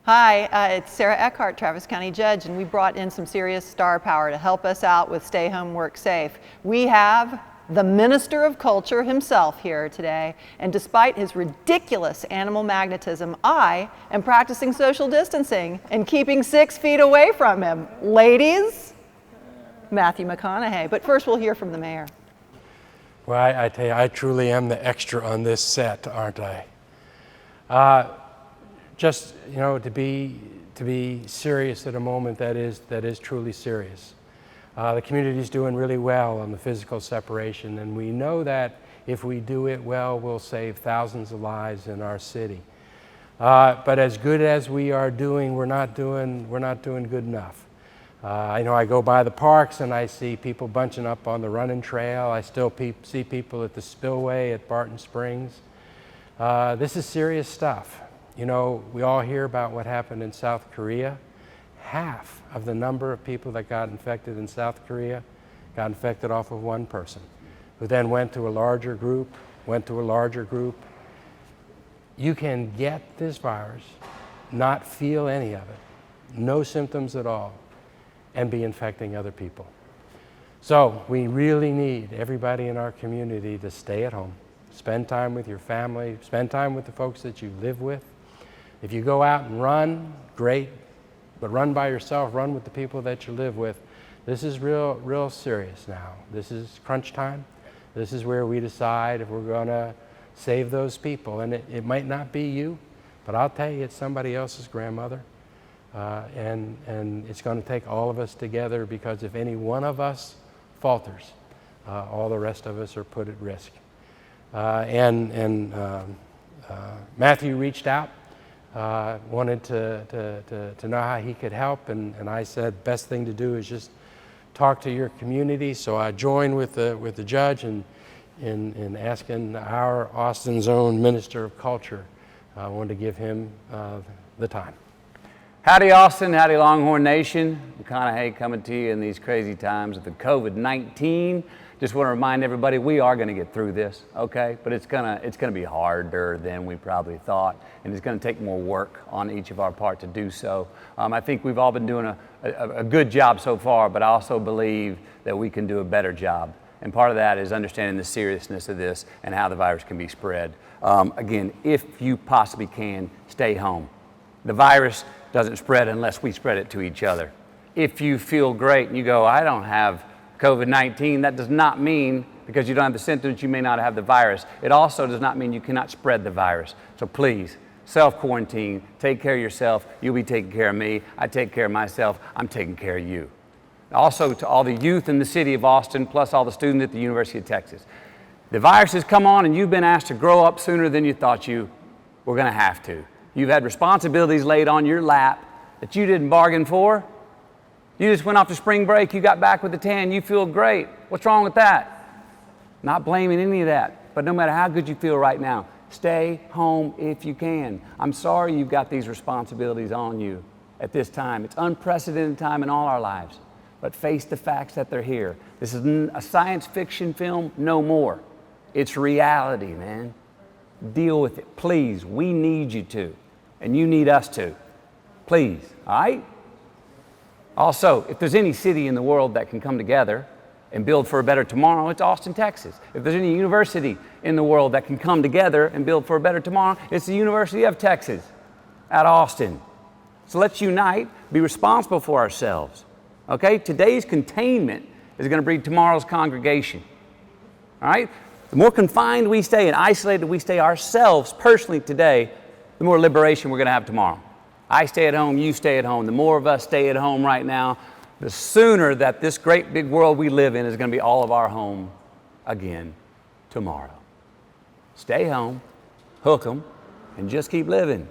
Hi, it's Sarah Eckhart, Travis County Judge, and we brought in some serious star power to help us out with Stay Home, Work Safe. We have the Minister of Culture himself here today, and despite his ridiculous animal magnetism, I am practicing social distancing and keeping 6 feet away from him. Ladies, Matthew McConaughey. But first we'll hear from the mayor. Well, I tell you, I truly am the extra on this set, aren't I? Just, you know, to be serious at a moment that is truly serious. The community's doing really well on the physical separation, and we know that if we do it well, we'll save thousands of lives in our city. But as good as we are doing, we're not doing good enough. I know I go by the parks and I see people bunching up on the running trail. I still see people at the spillway at Barton Springs. This is serious stuff. You know, we all hear about what happened in South Korea. Half of the number of people that got infected in South Korea got infected off of one person, who then went to a larger group, You can get this virus, not feel any of it, no symptoms at all, and be infecting other people. So we really need everybody in our community to stay at home, spend time with your family, spend time with the folks that you live with. If you go out and run, great, but run by yourself, run with the people that you live with. This is real serious now. This is crunch time. This is where we decide if we're gonna save those people. And it might not be you, but I'll tell you, it's somebody else's grandmother. And it's gonna take all of us together, because if any one of us falters, all the rest of us are put at risk. Matthew reached out. Wanted to know how he could help, and I said best thing to do is just talk to your community. So I joined with the judge in asking our Austin's own Minister of Culture. I wanted to give him the time. Howdy Austin, howdy Longhorn Nation. McConaughey coming to you in these crazy times of the COVID-19. Just want to remind everybody, we are going to get through this, okay? But it's gonna be harder than we probably thought, and it's going to take more work on each of our part to do so. I think we've all been doing a good job so far, but I also believe that we can do a better job. And part of that is understanding the seriousness of this and how the virus can be spread. Again, if you possibly can, stay home. The virus doesn't spread unless we spread it to each other. If you feel great and you go, I don't have COVID-19, that does not mean because you don't have the symptoms, you may not have the virus. It also does not mean you cannot spread the virus. So please, self-quarantine, take care of yourself, you'll be taking care of me, I take care of myself, I'm taking care of you. Also to all the youth in the city of Austin, plus all the students at the University of Texas. The virus has come on and you've been asked to grow up sooner than you thought you were gonna have to. You've had responsibilities laid on your lap that you didn't bargain for. You just went off to spring break, you got back with a tan, you feel great. What's wrong with that? Not blaming any of that, but no matter how good you feel right now, stay home if you can. I'm sorry you've got these responsibilities on you at this time. It's unprecedented time in all our lives, but face the facts that they're here. This is a science fiction film, no more. It's reality, man. Deal with it, please. We need you to, and you need us to. Please, all right? Also, if there's any city in the world that can come together and build for a better tomorrow, it's Austin, Texas. If there's any university in the world that can come together and build for a better tomorrow, it's the University of Texas at Austin. So let's unite, be responsible for ourselves. Okay? Today's containment is going to breed tomorrow's congregation. All right? The more confined we stay and isolated we stay ourselves personally today, the more liberation we're going to have tomorrow. I stay at home, you stay at home. The more of us stay at home right now, the sooner that this great big world we live in is going to be all of our home again tomorrow. Stay home, hook 'em, and just keep living.